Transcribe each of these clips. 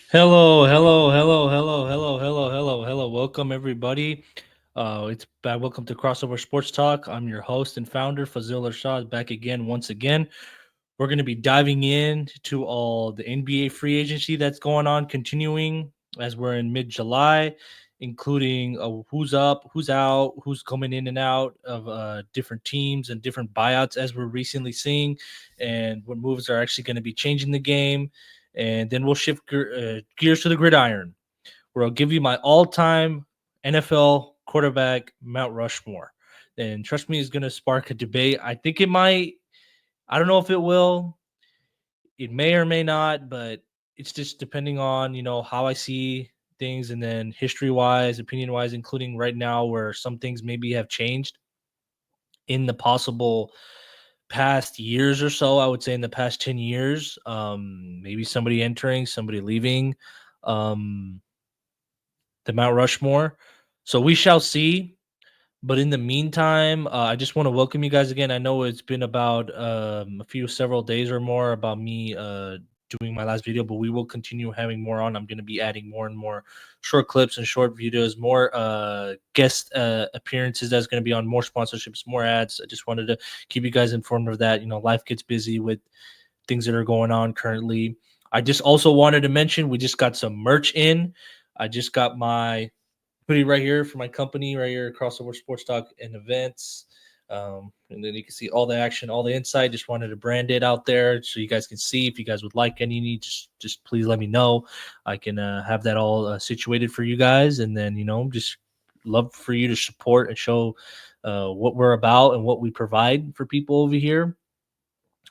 Hello. Welcome everybody. It's back. Welcome to Crossover Sports Talk. I'm your host and founder, Fazil Arshad, back again, once again. We're going to be diving into all the NBA free agency that's going on, continuing as we're in mid-July, including who's up, who's out, who's coming in and out of different teams and different buyouts as we're recently seeing, and what moves are actually going to be changing the game. And then we'll shift gears to the gridiron, where I'll give you my all-time NFL quarterback Mount Rushmore. And trust me, it's going to spark a debate. I think it might. I don't know if it will. It may or may not, but it's just depending on, how I see things, and then history wise, opinion wise, including right now where some things maybe have changed in the possible past years or so. I would say in the past 10 years, maybe somebody entering, somebody leaving, um, the Mount Rushmore. So we shall see. But in the meantime, I just want to welcome you guys again. I know it's been about several days or more about me doing my last video, but we will continue having more on. I'm going to be adding more and more short clips and short videos, more guest appearances that's going to be on, more sponsorships, more ads. I just wanted to keep you guys informed of that. Life gets busy with things that are going on currently. I just also wanted to mention we just got some merch in. I just got my hoodie right here for my company right here, Crossover Sports Talk and Events. And then you can see all the action, all the insight. Just wanted to brand it out there so you guys can see. If you guys would like any, just please let me know. I can have that all situated for you guys, and then just love for you to support and show what we're about and what we provide for people over here.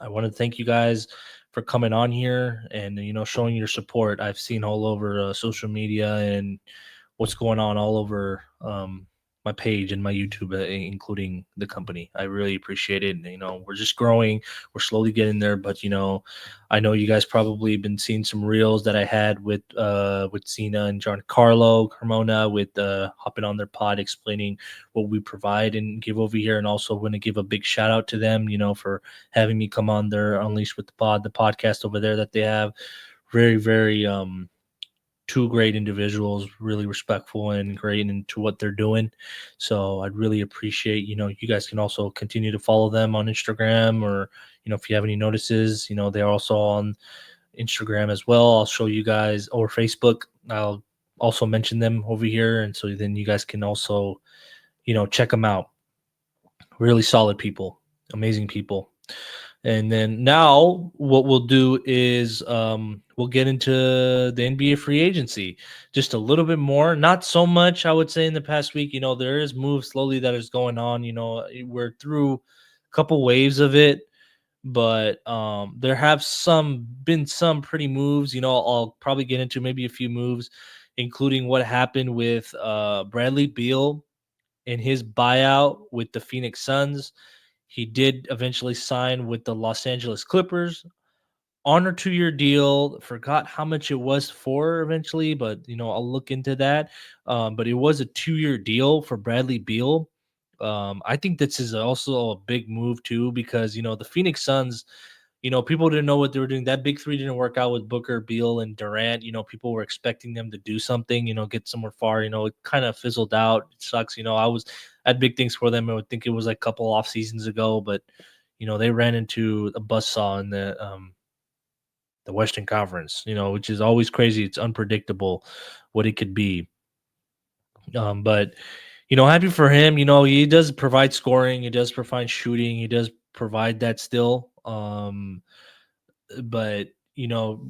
I want to thank you guys for coming on here and showing your support. I've seen all over social media and what's going on all over my page and my YouTube, including the company. I really appreciate it. We're just growing. We're slowly getting there, but I know you guys probably been seeing some reels that I had with Cena and Giancarlo Carmona with hopping on their pod explaining what we provide and give over here, and also want to give a big shout out to them, for having me come on their Unleashed with the podcast over there that they have. Very, very two great individuals, really respectful and great into what they're doing. So I'd really appreciate, you guys can also continue to follow them on Instagram, or, if you have any notices, they're also on Instagram as well. I'll show you guys, or Facebook. I'll also mention them over here. And so then you guys can also, check them out. Really solid people, amazing people. And then now what we'll do is we'll get into the NBA free agency just a little bit more. Not so much, I would say, in the past week. There is moves slowly that is going on. We're through a couple waves of it, but there have been some pretty moves. I'll probably get into maybe a few moves, including what happened with Bradley Beal in his buyout with the Phoenix Suns. He did eventually sign with the Los Angeles Clippers on a 2-year deal. Forgot how much it was for eventually, but I'll look into that. But it was a 2-year deal for Bradley Beal. I think this is also a big move too, because the Phoenix Suns, people didn't know what they were doing. That big three didn't work out with Booker, Beal, and Durant. People were expecting them to do something, get somewhere far. It kind of fizzled out. It sucks. I had big things for them. I would think it was like a couple off seasons ago, but they ran into a buzzsaw in the Western Conference, which is always crazy. It's unpredictable what it could be. But happy for him. He does provide scoring. He does provide shooting. He does provide that still. But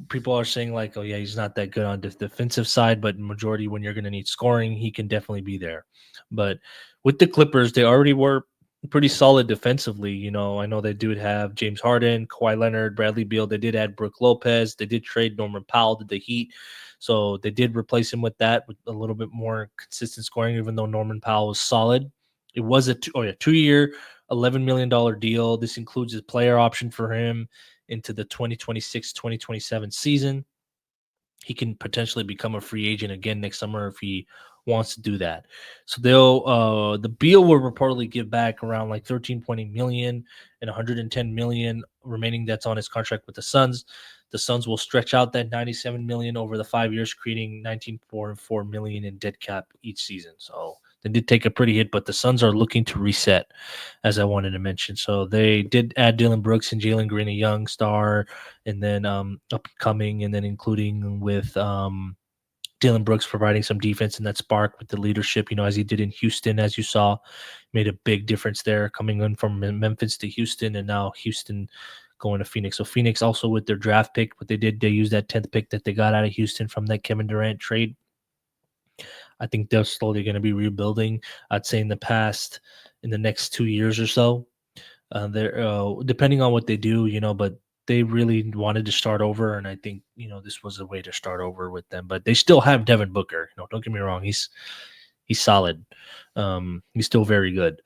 people are saying like, oh yeah, he's not that good on the defensive side, but majority when you're going to need scoring, he can definitely be there. But with the Clippers, they already were pretty solid defensively. I know they do have James Harden, Kawhi Leonard, Bradley Beal. They did add Brook Lopez. They did trade Norman Powell to the Heat, so they did replace him with that, with a little bit more consistent scoring, even though Norman Powell was solid. It was a 2-year, $11 million deal. This includes a player option for him into the 2026-2027 season. He can potentially become a free agent again next summer if he wants to do that. So the Beal will reportedly give back around like 13.8 million and 110 million remaining that's on his contract with the Suns. The Suns will stretch out that $97 million over the 5 years, creating $19.4 million in dead cap each season. So they did take a pretty hit, but the Suns are looking to reset, as I wanted to mention. So they did add Dylan Brooks and Jalen Green, a young star, and then upcoming, and then including with Dylan Brooks providing some defense and that spark with the leadership, as he did in Houston, as you saw, made a big difference there, coming in from Memphis to Houston, and now Houston going to Phoenix. So Phoenix also with their draft pick, what they did, they used that 10th pick that they got out of Houston from that Kevin Durant trade. I think they're slowly going to be rebuilding. I'd say in the next 2 years or so, they're depending on what they do, but they really wanted to start over, and I think this was a way to start over with them. But they still have Devin Booker. Don't get me wrong, he's solid. He's still very good.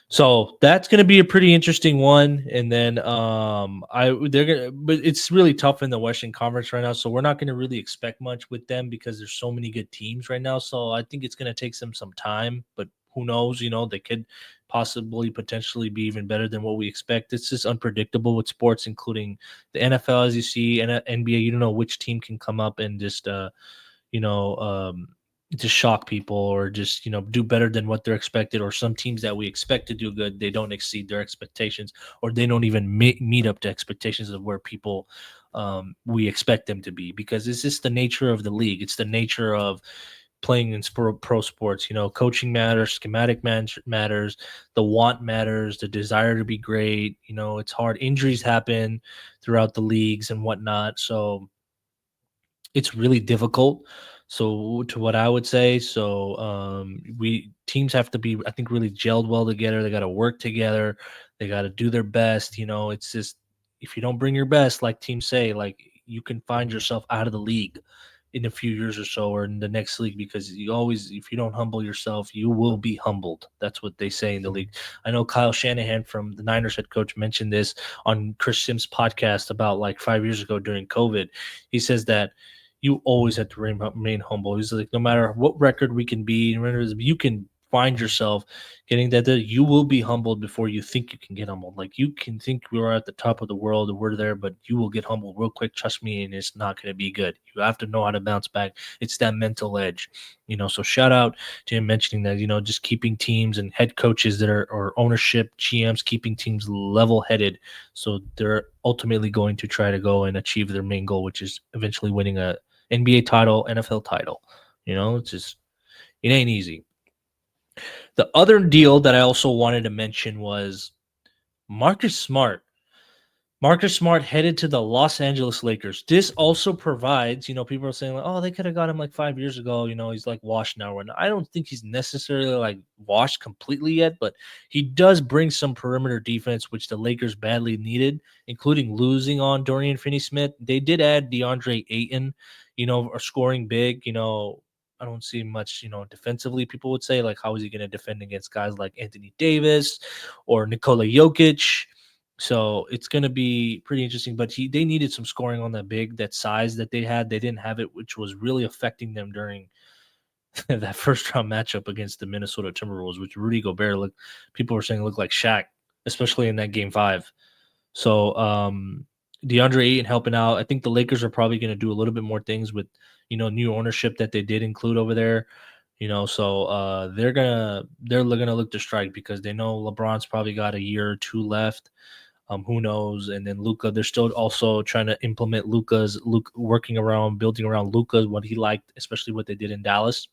So that's going to be a pretty interesting one. And then but it's really tough in the Western Conference right now. So we're not going to really expect much with them because there's so many good teams right now. So I think it's going to take them some time, but who knows, they could potentially be even better than what we expect. It's just unpredictable with sports, including the NFL, as you see, and NBA. You don't know which team can come up and just, you know, to shock people or just do better than what they're expected, or some teams that we expect to do good, they don't exceed their expectations, or they don't even meet up to expectations of where people we expect them to be, because it's just the nature of the league. It's the nature of playing in pro sports. Coaching matters, schematic matters, the want matters, the desire to be great. It's hard. Injuries happen throughout the leagues and whatnot, so it's really difficult. So to what I would say, so we teams have to be, I think, really gelled well together. They got to work together. They got to do their best. It's just, if you don't bring your best, like teams say, like, you can find yourself out of the league in a few years or so, or in the next league, because if you don't humble yourself, you will be humbled. That's what they say in the league. I know Kyle Shanahan from the Niners head coach mentioned this on Chris Sims' podcast about like 5 years ago during COVID. He says that you always have to remain humble. He's like, no matter what record we can be, you can find yourself getting that, you will be humbled before you think you can get humbled. Like, you can think we're at the top of the world and we're there, but you will get humbled real quick. Trust me, and it's not going to be good. You have to know how to bounce back. It's that mental edge, So shout out to him mentioning that, just keeping teams and head coaches or ownership, GMs, keeping teams level-headed, so they're ultimately going to try to go and achieve their main goal, which is eventually winning a NBA title, NFL title. It's just, it ain't easy. The other deal that I also wanted to mention was Marcus Smart. Marcus Smart headed to the Los Angeles Lakers. This also provides, people are saying, like, oh, they could have got him like 5 years ago. He's like washed now. And I don't think he's necessarily like washed completely yet, but he does bring some perimeter defense, which the Lakers badly needed, including losing on Dorian Finney-Smith. They did add DeAndre Ayton, are scoring big. I don't see much, defensively. People would say, like, how is he going to defend against guys like Anthony Davis or Nikola Jokic? So it's going to be pretty interesting, but they needed some scoring on that size that they had. They didn't have it, which was really affecting them during that first round matchup against the Minnesota Timberwolves, which Rudy Gobert people were saying looked like Shaq, especially in that game 5. So DeAndre Ayton helping out. I think the Lakers are probably going to do a little bit more things with, new ownership that they did include over there. So they're gonna look to strike, because they know LeBron's probably got a year or two left. Who knows? And then Luka, they're still also trying to implement building around Luka, what he liked, especially what they did in Dallas.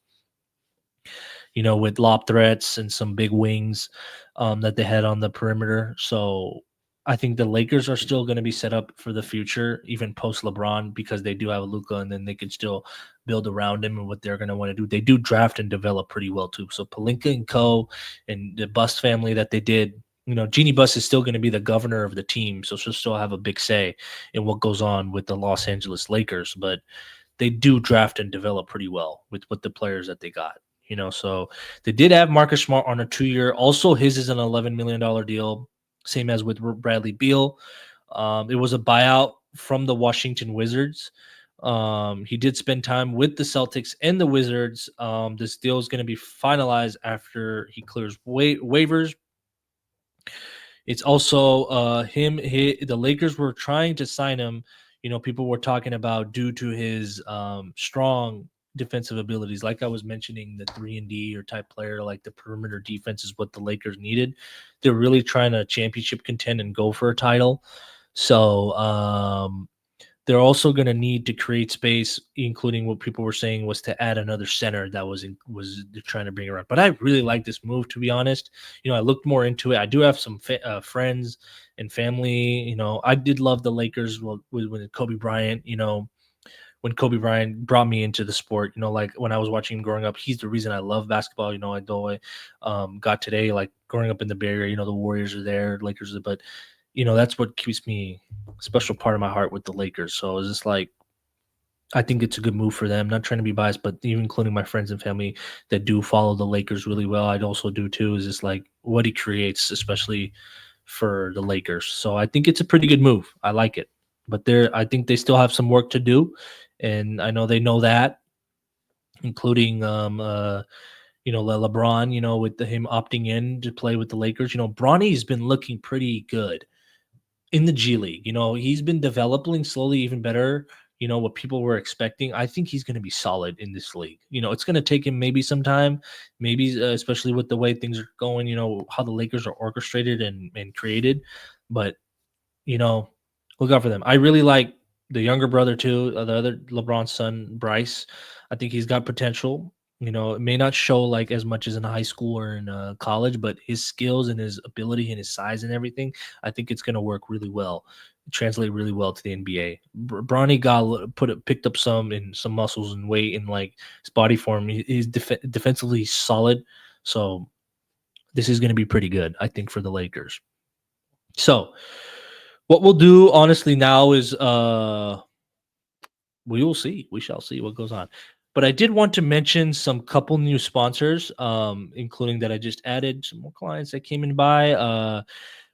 With lob threats and some big wings that they had on the perimeter. So I think the Lakers are still going to be set up for the future, even post LeBron, because they do have Luka, and then they can still build around him and what they're going to want to do. They do draft and develop pretty well too. So Pelinka and Co. and the Bust family that they did, Jeannie Buss is still going to be the governor of the team, so she'll still have a big say in what goes on with the Los Angeles Lakers. But they do draft and develop pretty well with the players that they got. So they did have Marcus Smart on a 2-year. Also, his is an $11 million deal, same as with Bradley Beal. It was a buyout from the Washington Wizards. He did spend time with the Celtics and the Wizards. This deal is going to be finalized after he clears waivers. It's also the Lakers were trying to sign him. People were talking about due to his strong defensive abilities. Like I was mentioning, the 3-and-D or type player, like the perimeter defense is what the Lakers needed. They're really trying to championship contend and go for a title. So they're also going to need to create space, including what people were saying was to add another center that was they're trying to bring around. But I really like this move, to be honest. I looked more into it. I do have some friends and family. I did love the Lakers with Kobe Bryant. When Kobe Bryant brought me into the sport, like when I was watching him growing up, he's the reason I love basketball. I know I got today, like growing up in the Bay Area, the Warriors are there, Lakers are, but that's what keeps me a special part of my heart with the Lakers. So it's just like, I think it's a good move for them. Not trying to be biased, but even including my friends and family that do follow the Lakers really well, I'd also do too, is just like what he creates, especially for the Lakers. So I think it's a pretty good move. I like it. But I think they still have some work to do. And I know they know that, including LeBron, with him opting in to play with the Lakers. Bronny's been looking pretty good in the G League. He's been developing slowly even better. What people were expecting. I think he's going to be solid in this league. It's going to take him maybe some time, maybe especially with the way things are going, how the Lakers are orchestrated and created. But, look out for them. I really like the younger brother too, the other LeBron's son, Bryce. I think he's got potential. It may not show like as much as in high school or in college, but his skills and his ability and his size and everything, I think it's going to work really well, translate really well to the NBA. Bronny got picked up some muscles and weight and like his body form. He's defensively solid, so this is going to be pretty good, I think, for the Lakers. So what we'll do honestly now is we will see. We shall see what goes on. But I did want to mention some couple new sponsors, including that I just added some more clients that came in by. I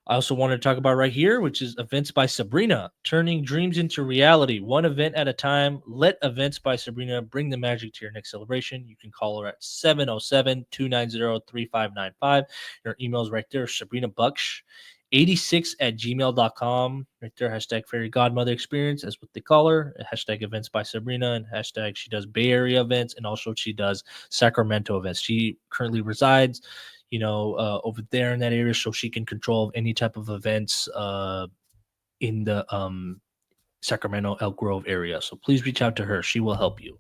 also want to talk about right here, which is Events by Sabrina, turning dreams into reality, one event at a time. Let Events by Sabrina bring the magic to your next celebration. You can call her at 707-290-3595. Her email is right there, Sabrina Buksh. 86@gmail.com. Right there, hashtag fairy godmother experience. That's what they call her. Hashtag events by Sabrina, and hashtag she does Bay Area events, and also she does Sacramento events. She currently resides, over there in that area, so she can control any type of events in the Sacramento, Elk Grove area. So please reach out to her. She will help you.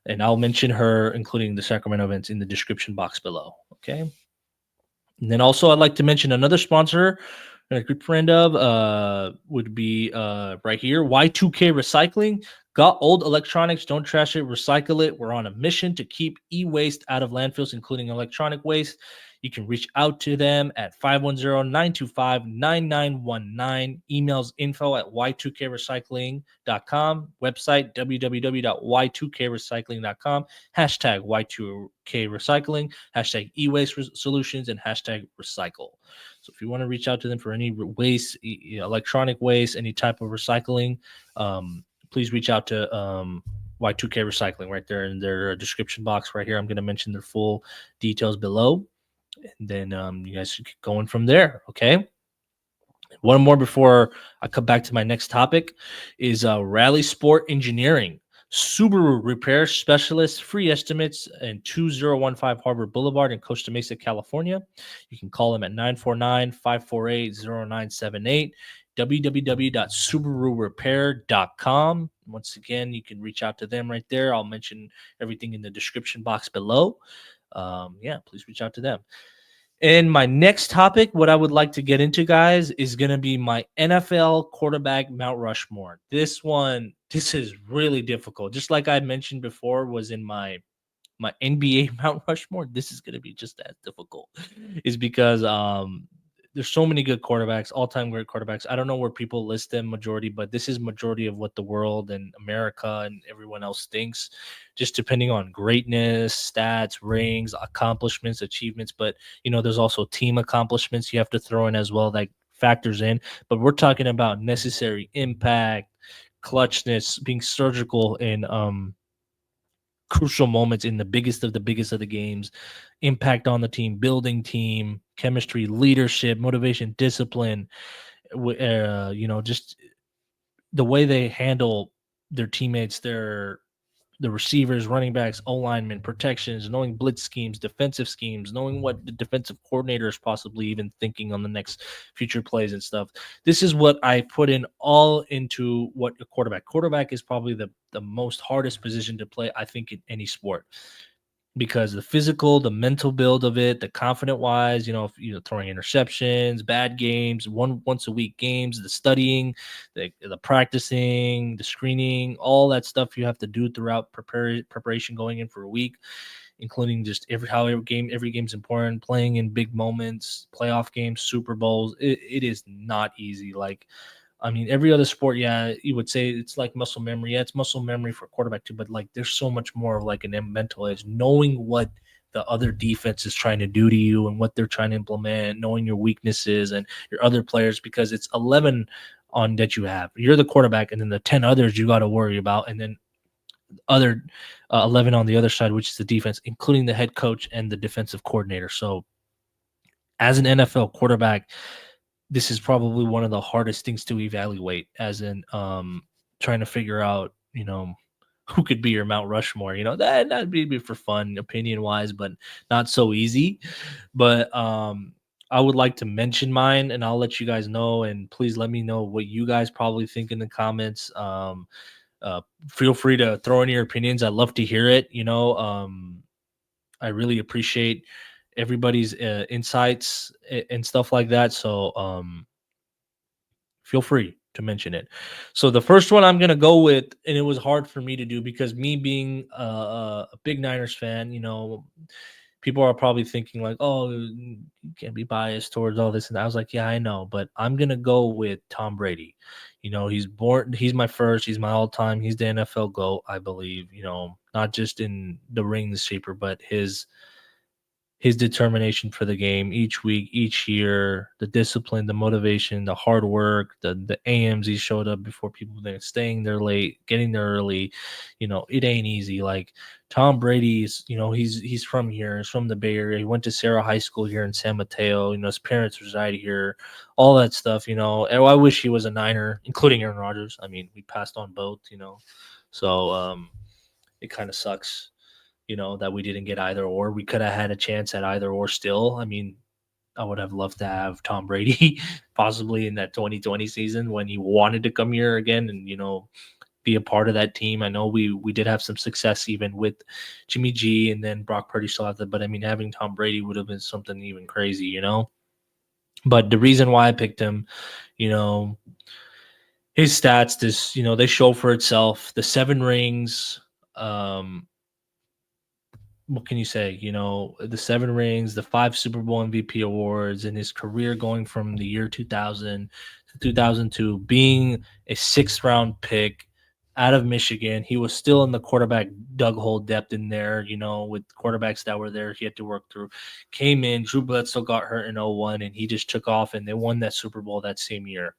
And I'll mention her, including the Sacramento events, in the description box below. Okay. And then also I'd like to mention another sponsor, a good friend of would be right here, Y2K Recycling. Got old electronics, don't trash it, recycle it. We're on a mission to keep e-waste out of landfills, including electronic waste. You can reach out to them at 510-925-9919. Emails info@y2krecycling.com. Website www.y2krecycling.com. Hashtag Y2K Recycling. Hashtag e-waste solutions and hashtag recycle. So if you want to reach out to them for any waste, electronic waste, any type of recycling, please reach out to Y2K Recycling right there in their description box right here. I'm going to mention their full details below. And then you guys should get going from there. Okay. One more before I come back to my next topic is Rallysport Engineering. Subaru repair specialist, free estimates, and 2015 Harbor Boulevard in Costa Mesa, California. You can call them at 949-548-0978, www.subarurepair.com. Once again, you can reach out to them right there. I'll mention everything in the description box below. Please reach out to them. And my next topic, what I would like to get into, guys, is going to be my NFL quarterback Mount Rushmore. This is really difficult. Just like I mentioned before, was in my NBA Mount Rushmore. This is going to be just as difficult, is because there's so many good quarterbacks, all-time great quarterbacks. I don't know where people list them majority, but this is majority of what the world and America and everyone else thinks, just depending on greatness, stats, rings, accomplishments, achievements. But, there's also team accomplishments you have to throw in as well that factors in. But we're talking about necessary impact, clutchness, being surgical in crucial moments in the biggest of the games, impact on the team, building team, chemistry, leadership, motivation, discipline, just the way they handle their teammates, the receivers, running backs, O linemen, protections, knowing blitz schemes, defensive schemes, knowing what the defensive coordinator is possibly even thinking on the next future plays and stuff. This is what I put in all into what a quarterback. Quarterback is probably the most hardest position to play, I think, in any sport, because the physical, the mental build of it, the confident wise, throwing interceptions, bad games, once a week games, the studying, the practicing, the screening, all that stuff you have to do throughout preparation going in for a week, including just every game's important, playing in big moments, playoff games, Super Bowls. It is not easy. Like, I mean, every other sport, yeah, you would say it's like muscle memory. Yeah, it's muscle memory for quarterback too, but like there's so much more of like an mental edge, knowing what the other defense is trying to do to you and what they're trying to implement, knowing your weaknesses and your other players, because it's 11 on that you have. You're the quarterback, and then the 10 others you got to worry about, and then other 11 on the other side, which is the defense, including the head coach and the defensive coordinator. So as an NFL quarterback, this is probably one of the hardest things to evaluate, as in trying to figure out, who could be your Mount Rushmore. That'd be for fun, opinion wise, but not so easy. But I would like to mention mine, and I'll let you guys know. And please let me know what you guys probably think in the comments. Feel free to throw in your opinions. I'd love to hear it. I really appreciate everybody's insights and stuff like that. So feel free to mention it. So the first one I'm gonna go with, and it was hard for me to do because me being a big Niners fan, people are probably thinking like, "Oh, you can't be biased towards all this." And I was like, "Yeah, I know, but I'm gonna go with Tom Brady." He's my first, he's my all-time, he's the NFL GOAT, I believe. Not just in the ring shaper, but his determination for the game each week, each year, the discipline, the motivation, the hard work, the AMs he showed up before people, they're staying there late, getting there early. It ain't easy. Like Tom Brady's, he's from here, he's from the Bay Area. He went to Sarah High School here in San Mateo. His parents reside here, all that stuff. And I wish he was a Niner, including Aaron Rodgers. I mean, we passed on both. So it kind of sucks, that we didn't get either or. We could have had a chance at either or still. I mean, I would have loved to have Tom Brady possibly in that 2020 season when he wanted to come here again and, be a part of that team. I know we did have some success even with Jimmy G, and then Brock Purdy still out there, but I mean, having Tom Brady would have been something even crazy, But the reason why I picked him, you know, his stats, they show for itself. The 7 rings, what can you say? The 7 rings, the 5 Super Bowl MVP awards, and his career going from the year 2000 to 2002, being a 6th-round pick out of Michigan. He was still in the quarterback dug hole depth in there, with quarterbacks that were there he had to work through. Came in, Drew Bledsoe got hurt in 01, and he just took off, and they won that Super Bowl that same year,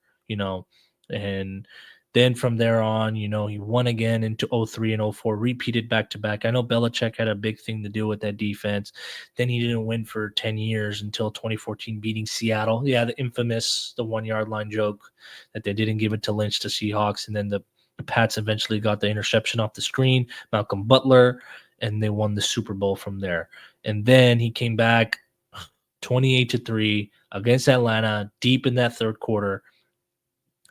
and then from there on, he won again into 03 and 04, repeated back to back. I know Belichick had a big thing to do with that defense. Then he didn't win for 10 years until 2014, beating Seattle. Yeah, the infamous, the 1 yard line joke that they didn't give it to Lynch to Seahawks. And then the Pats eventually got the interception off the screen, Malcolm Butler, and they won the Super Bowl from there. And then he came back 28-3 against Atlanta deep in that third quarter.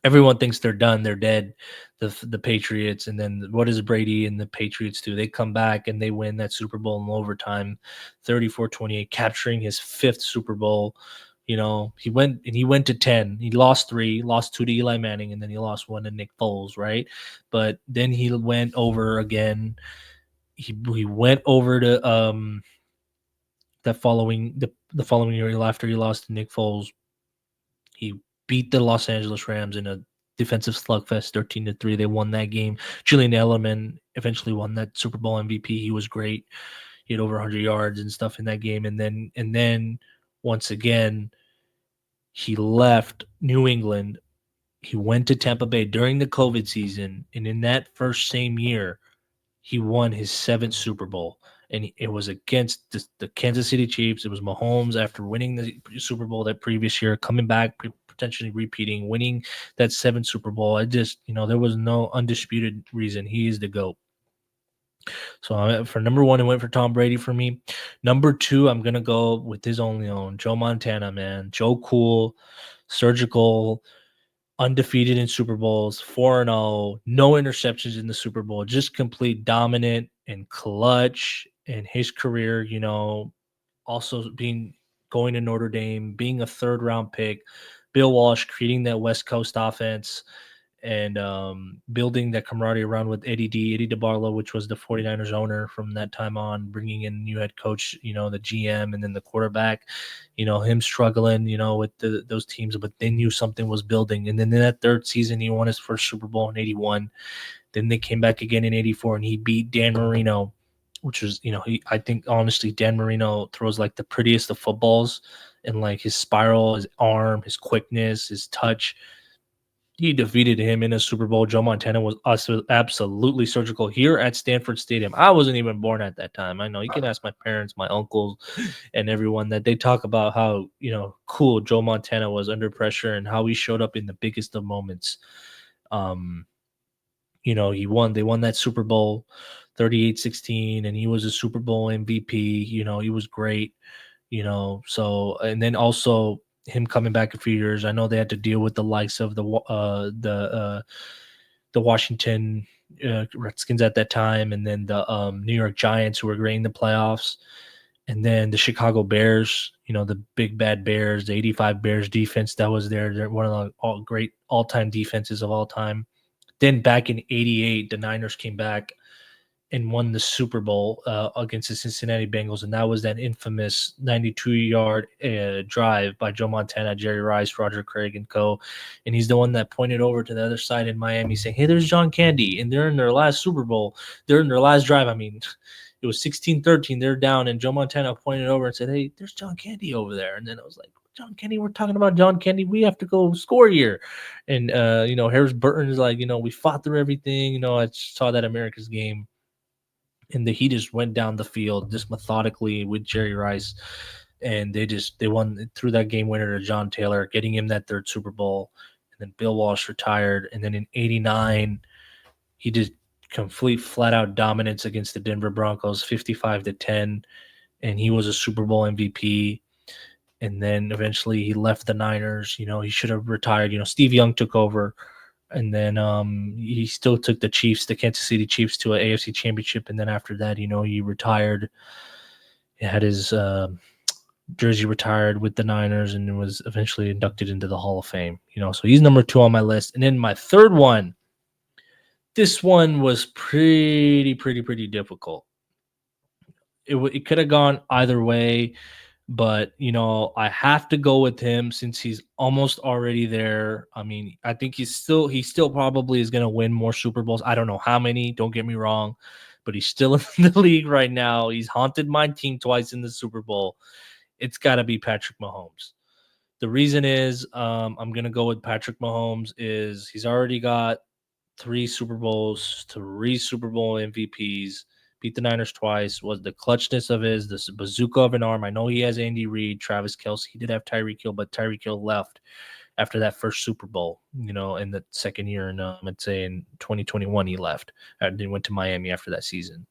Everyone thinks they're done, they're dead, the Patriots. And then what does Brady and the Patriots do? They come back and they win that Super Bowl in overtime, 34-28, capturing his 5th Super Bowl. He went to 10. He lost 3, lost 2 to Eli Manning, and then he lost 1 to Nick Foles, right? But then he went over again. He went over to that following the following year after he lost to Nick Foles. He beat the Los Angeles Rams in a defensive slugfest, 13-3. They won that game. Julian Edelman eventually won that Super Bowl MVP. He was great. He had over 100 yards and stuff in that game. And then once again, he left New England. He went to Tampa Bay during the COVID season, and in that first same year, he won his 7th Super Bowl, and it was against the Kansas City Chiefs. It was Mahomes after winning the Super Bowl that previous year, coming back, potentially repeating, winning that 7th Super Bowl. I just, there was no undisputed reason he is the GOAT. So for number 1, it went for Tom Brady for me. Number 2, I'm going to go with his only own, Joe Montana, man. Joe Cool, surgical, undefeated in Super Bowls, 4-0, no interceptions in the Super Bowl, just complete dominant and clutch in his career, also going to Notre Dame, being a 3rd-round pick, Bill Walsh creating that West Coast offense and building that camaraderie around with Eddie DeBarlo, which was the 49ers owner from that time on, bringing in new head coach, the GM, and then the quarterback, him struggling, with those teams, but they knew something was building. And then in that 3rd season, he won his first Super Bowl in 81. Then they came back again in 84, and he beat Dan Marino, which was, I think, honestly, Dan Marino throws like the prettiest of footballs, and like his spiral, his arm, his quickness, his touch. He defeated him in a Super Bowl. Joe Montana was absolutely surgical here at Stanford Stadium. I wasn't even born at that time. I know you can ask my parents, my uncles, and everyone that they talk about how, cool Joe Montana was under pressure and how he showed up in the biggest of moments. They won that Super Bowl 38-16, and he was a Super Bowl MVP. He was great, so, and then also him coming back a few years. I know they had to deal with the likes of the Washington Redskins at that time, and then the New York Giants, who were great in the playoffs, and then the Chicago Bears, the big bad Bears, the 85 Bears defense that was there. They're one of the great all-time defenses of all time. Then back in 88, the Niners came back and won the Super Bowl against the Cincinnati Bengals, and that was that infamous 92-yard drive by Joe Montana, Jerry Rice, Roger Craig, and co. And he's the one that pointed over to the other side in Miami saying, hey, there's John Candy. And they're in their last Super Bowl. They're in their last drive. I mean, it was 16-13. They're down, and Joe Montana pointed over and said, hey, there's John Candy over there. And then I was like, John Candy, we're talking about John Candy. We have to go score here. And, Harris Burton is like, we fought through everything. I saw that America's game. And he just went down the field just methodically with Jerry Rice, and they won through that game winner to John Taylor, getting him that 3rd Super Bowl. And then Bill Walsh retired, and then in 89, he did complete flat out dominance against the Denver Broncos, 55-10, and he was a Super Bowl MVP. And then eventually he left the Niners. He should have retired. Steve Young took over. And then he still took the Kansas City Chiefs, to an AFC championship. And then after that, he retired. He had his jersey retired with the Niners and was eventually inducted into the Hall of Fame. So he's number 2 on my list. And then my 3rd one, this one was pretty difficult. It could have gone either way. But, I have to go with him since he's almost already there. I mean, I think he still probably is going to win more Super Bowls. I don't know how many, don't get me wrong, but he's still in the league right now. He's haunted my team twice in the Super Bowl. It's got to be Patrick Mahomes. The reason is I'm going to go with Patrick Mahomes is he's already got 3 Super Bowls, 3 Super Bowl MVPs, beat the Niners twice, was the clutchness of the bazooka of an arm. I know he has Andy Reid, Travis Kelce. He did have Tyreek Hill, but Tyreek Hill left after that first Super Bowl, in the second year. And I'd say in 2021, he left. And then went to Miami after that season.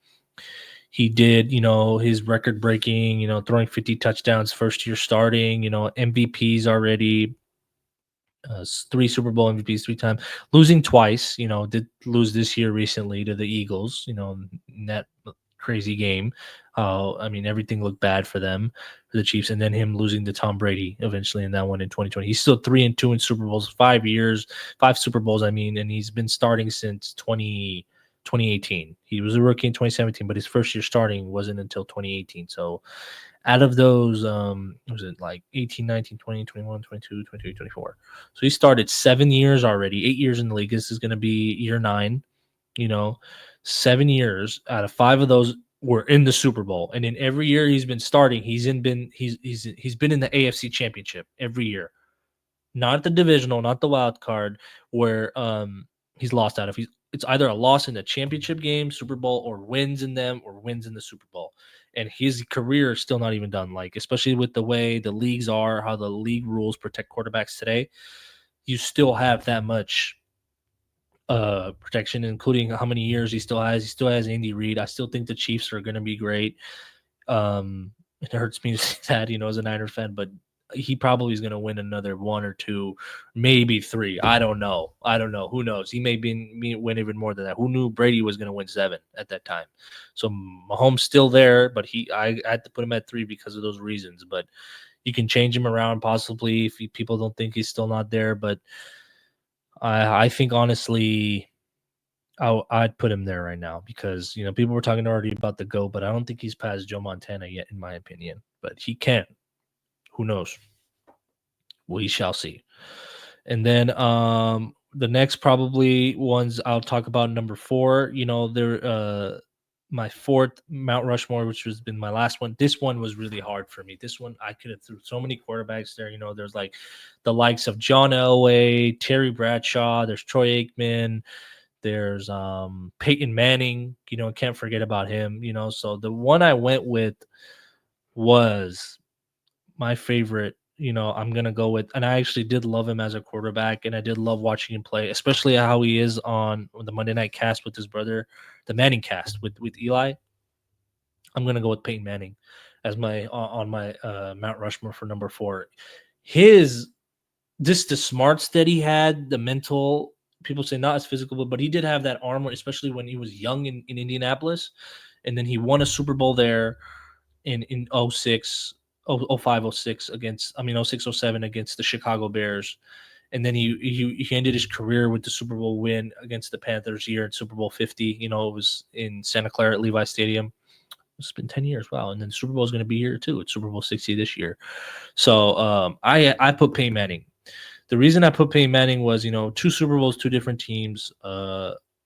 He did, his record breaking, throwing 50 touchdowns first year starting, MVPs already. 3 Super Bowl MVPs 3 times, losing twice. Did lose this year recently to the Eagles. In that crazy game. I mean, everything looked bad for them, for the Chiefs, and then him losing to Tom Brady eventually in that one in 2020. He's still 3-2 in Super Bowls, 5 Super Bowls. I mean, and he's been starting since 2018. He was a rookie in 2017, but his first year starting wasn't until 2018. So out of those, was it like 18, 19, 20, 21, 22, 23, 24? So he started 7 years already, 8 years in the league. This is going to be year 9, 7 years. Out of 5 of those were in the Super Bowl. And in every year he's been starting, he's been in the AFC Championship every year. Not the divisional, not the wild card, where he's lost out of. He's it's either a loss in the championship game, Super Bowl, or wins in them, or wins in the Super Bowl. And his career is still not even done. Like, especially with the way the leagues are, how the league rules protect quarterbacks today, you still have that much protection, including how many years he still has. He still has Andy Reid. I still think the Chiefs are going to be great. It hurts me to say that, as a Niner fan, but he probably is going to win another 1 or 2, maybe 3. I don't know. Who knows? He may win even more than that. Who knew Brady was going to win 7 at that time? So Mahomes still there, but I had to put him at 3 because of those reasons. But you can change him around possibly if people don't think he's still not there. But I think honestly, I'd put him there right now because people were talking already about the GOAT, but I don't think he's past Joe Montana yet, in my opinion. But he can. Who knows? We shall see. And then the next probably ones I'll talk about, number 4. There my 4th Mount Rushmore, which has been my last one. This one was really hard for me. This one I could have threw so many quarterbacks there. There's like the likes of John Elway, Terry Bradshaw. There's Troy Aikman. There's Peyton Manning, can't forget about him, So the one I went with was my favorite, I'm going to go with, and I actually did love him as a quarterback, and I did love watching him play, especially how he is on the Monday Night Cast with his brother, the Manning Cast with Eli. I'm going to go with Peyton Manning as my on my Mount Rushmore for number 4. The smarts that he had, the mental, people say not as physical, but he did have that armor, especially when he was young in Indianapolis. And then he won a Super Bowl there in 06, 05, 06 against, 06, 07 against the Chicago Bears. And then he ended his career with the Super Bowl win against the Panthers here in Super Bowl 50. It was in Santa Clara at Levi Stadium. It's been 10 years. Wow. And then the Super Bowl is going to be here too. It's Super Bowl 60 this year. So I put Peyton Manning. The reason I put Peyton Manning was, 2 Super Bowls, 2 different teams.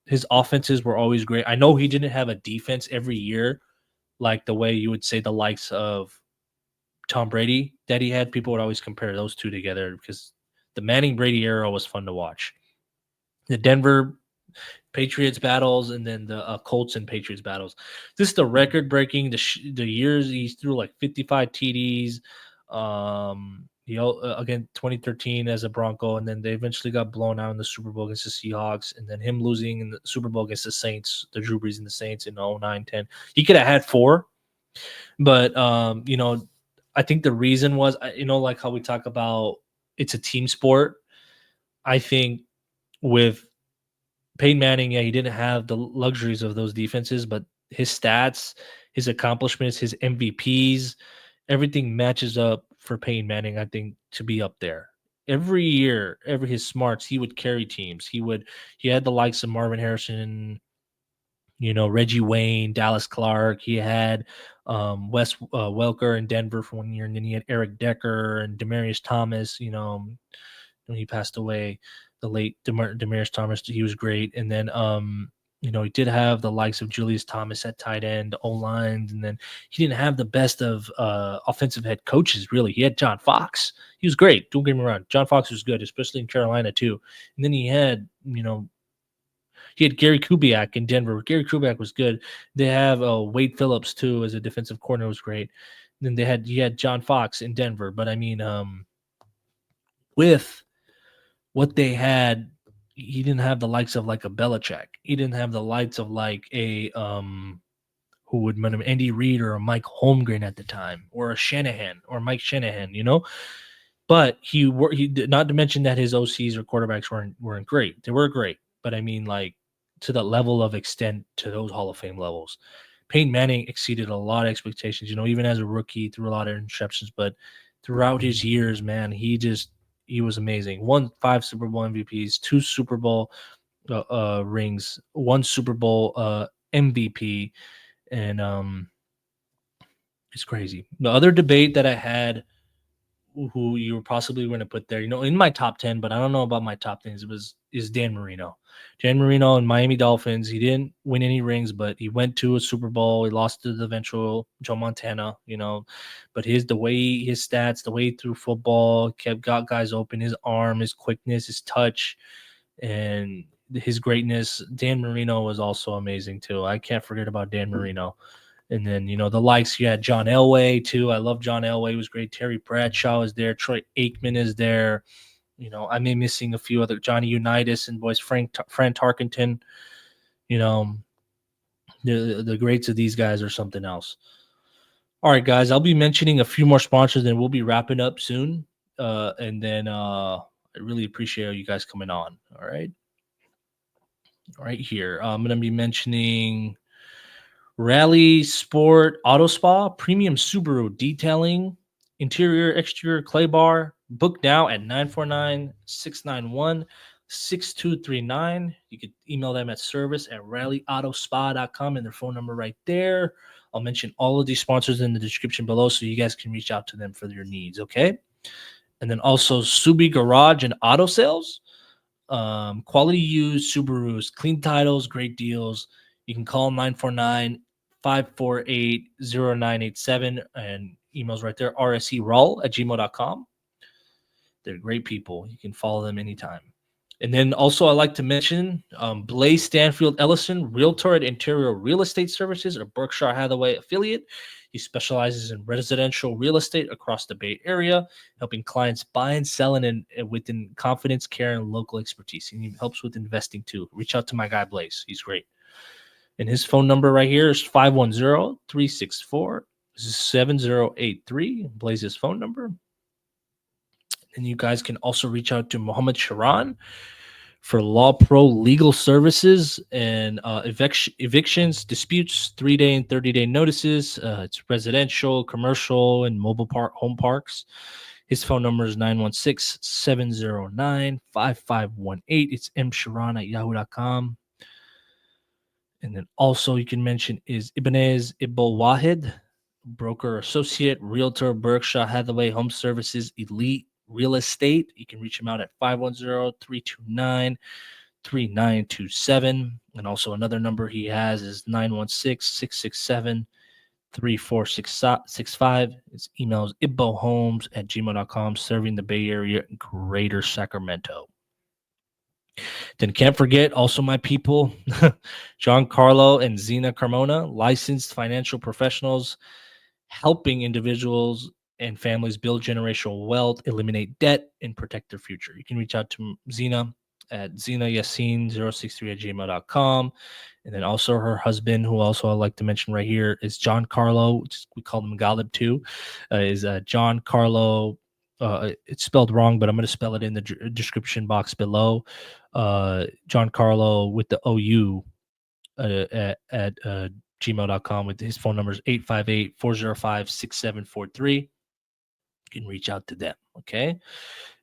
His offenses were always great. I know he didn't have a defense every year, like the way you would say the likes of Tom Brady that he had. People would always compare those two together because the Manning-Brady era was fun to watch. The Denver Patriots battles and then the Colts and Patriots battles. This is the record-breaking. The years he threw like 55 TDs. Again, 2013 as a Bronco, and then they eventually got blown out in the Super Bowl against the Seahawks, and then him losing in the Super Bowl against the Saints, the Drew Brees and the Saints in 09-10. He could have had 4, but I think the reason was, like how we talk about it's a team sport. I think with Peyton Manning, he didn't have the luxuries of those defenses, but his stats, his accomplishments, his MVPs, everything matches up for Peyton Manning, I think, to be up there. Every year, his smarts, he would carry teams. He had the likes of Marvin Harrison, Reggie Wayne, Dallas Clark. He had Wes Welker in Denver for 1 year, and then he had Eric Decker and Demaryius Thomas, when he passed away, the late Demaryius Thomas. He was great. And then he did have the likes of Julius Thomas at tight end, O-line, and then he didn't have the best of offensive head coaches, really. He had John Fox. He was great. Don't get me wrong. John Fox was good, especially in Carolina, too. And then he had, he had Gary Kubiak in Denver. Gary Kubiak was good. They have Wade Phillips, too, as a defensive coordinator, was great. And then he had John Fox in Denver. But, with what they had, he didn't have the likes of like a Belichick. He didn't have the likes of like a who would him, Andy Reid or a Mike Holmgren at the time, or a Shanahan or Mike Shanahan, But he did, not to mention that his OCs or quarterbacks weren't great. They were great, but like to the level of extent to those Hall of Fame levels. Peyton Manning exceeded a lot of expectations. Even as a rookie, threw a lot of interceptions, but throughout his years, man, he was amazing. Won 5 Super Bowl MVPs, 2 Super Bowl rings, 1 Super Bowl MVP, and it's crazy. The other debate that I had, who you were possibly going to put there, in my top 10, but I don't know about my top 10s, is Dan Marino. Dan Marino and Miami Dolphins. He didn't win any rings, but he went to a Super Bowl. He lost to the eventual Joe Montana, but his stats, the way he threw football, got guys open, his arm, his quickness, his touch, and his greatness. Dan Marino was also amazing too. I can't forget about Dan Marino. And then, the likes, you had John Elway too. I love John Elway. He was great. Terry Bradshaw is there. Troy Aikman is there. I may be missing a few other, Johnny Unitas and boys, Fran Tarkenton. The greats of these guys are something else. All right, guys, I'll be mentioning a few more sponsors, and we'll be wrapping up soon. And then I really appreciate you guys coming on. All right. Right here, I'm going to be mentioning Rallysport Auto Spa, Premium Subaru Detailing, Interior, Exterior Clay Bar. Book now at 949-691-6239. You could email them at service@rallyautospa.com and their phone number right there. I'll mention all of these sponsors in the description below so you guys can reach out to them for your needs, okay? And then also SubiGarage and Auto Sales. Quality used Subarus, clean titles, great deals. You can call 949-548-0987 and emails right there, rseraul@gmail.com. They're great people. You can follow them anytime. And then also I like to mention Blaise Stanfield-Ellison, Realtor at Interior Real Estate Services, a Berkshire Hathaway affiliate. He specializes in residential real estate across the Bay Area, helping clients buy and sell within confidence, care, and local expertise. And he helps with investing too. Reach out to my guy Blaise. He's great. And his phone number right here is 510-364-7083. Blaise's phone number. And you guys can also reach out to Mohammed Shiraan for LawPro legal services and evictions, disputes, 3-day and 30-day notices. It's residential, commercial, and mobile home parks. His phone number is 916-709-5518. It's Mshiraan@yahoo.com. And then also you can mention is Ibnaez Wahid, broker associate, realtor, Berkshire Hathaway HomeServices, Elite Real Estate. You can reach him out at 510-329-3927. And also another number he has is 916-667-3465. His email is IBOhomes@gmail.com, serving the Bay Area and Greater Sacramento. Then can't forget also my people, John Carlo and Zena Carmona, licensed financial professionals, helping individuals and families build generational wealth, eliminate debt, and protect their future. You can reach out to Zena at zenayassin063@gmail.com. And then also her husband, who also I like to mention right here, is John Carlo. We call him Galib too, is John Carlo. It's spelled wrong, but I'm going to spell it in the description box below. John Carlo with the OU at gmail.com with his phone number is 858-405-6743. You can reach out to them. Okay.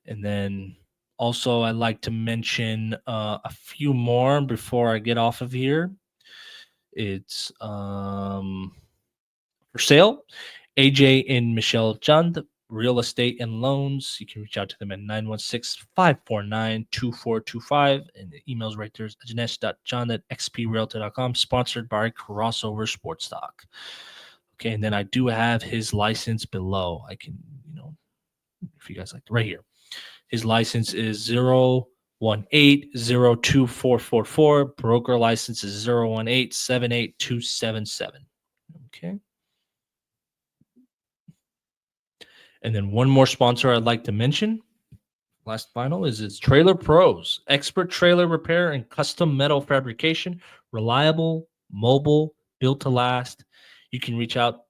And then also I'd like to mention a few more before I get off of here. It's for sale. AJ and Michelle Chand, real estate and loans. You can reach out to them at 916-549-2425. And the email's right there is ajnesh.john@xprealtor.com, sponsored by Crossover Sports Talk. Okay, and then I do have his license below. I can, if you guys like, right here. His license is 018-02444. Broker license is 018-78277. Okay. And then one more sponsor I'd like to mention, last final, is it's Trailer Pros, expert trailer repair and custom metal fabrication, reliable, mobile, built to last. You can reach out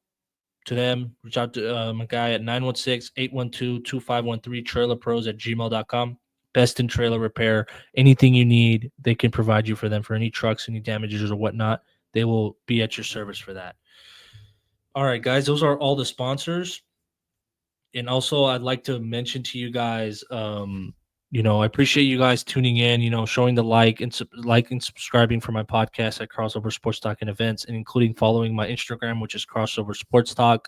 to them. Reach out to my guy at 916-812-2513, trailerpros@gmail.com. Best in trailer repair. Anything you need, they can provide you for them for any trucks, any damages or whatnot. They will be at your service for that. All right, guys, those are all the sponsors. And also I'd like to mention to you guys, I appreciate you guys tuning in, showing the like and subscribing for my podcast at Crossover Sports Talk and Events, and including following my Instagram, which is Crossover Sports Talk.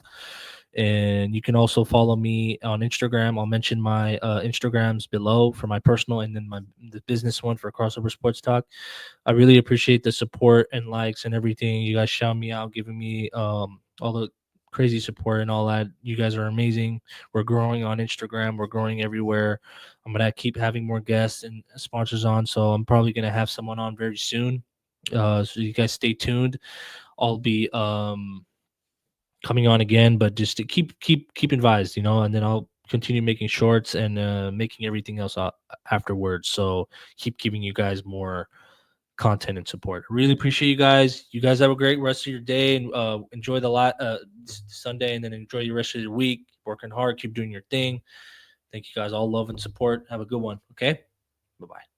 And you can also follow me on Instagram. I'll mention my Instagrams below for my personal and then the business one for Crossover Sports Talk. I really appreciate the support and likes and everything. You guys shout me out, giving me all the crazy support and all that. You guys are amazing. We're growing on Instagram. We're growing everywhere. I'm gonna keep having more guests and sponsors on, so I'm probably gonna have someone on very soon. So you guys stay tuned. I'll be coming on again, but just to keep advised, and then I'll continue making shorts and making everything else afterwards. So keep giving you guys more content and support. Really appreciate you guys. You guys have a great rest of your day and enjoy the Sunday, and then enjoy the rest of your week. Working hard, keep doing your thing. Thank you guys. All love and support. Have a good one. Okay. Bye bye.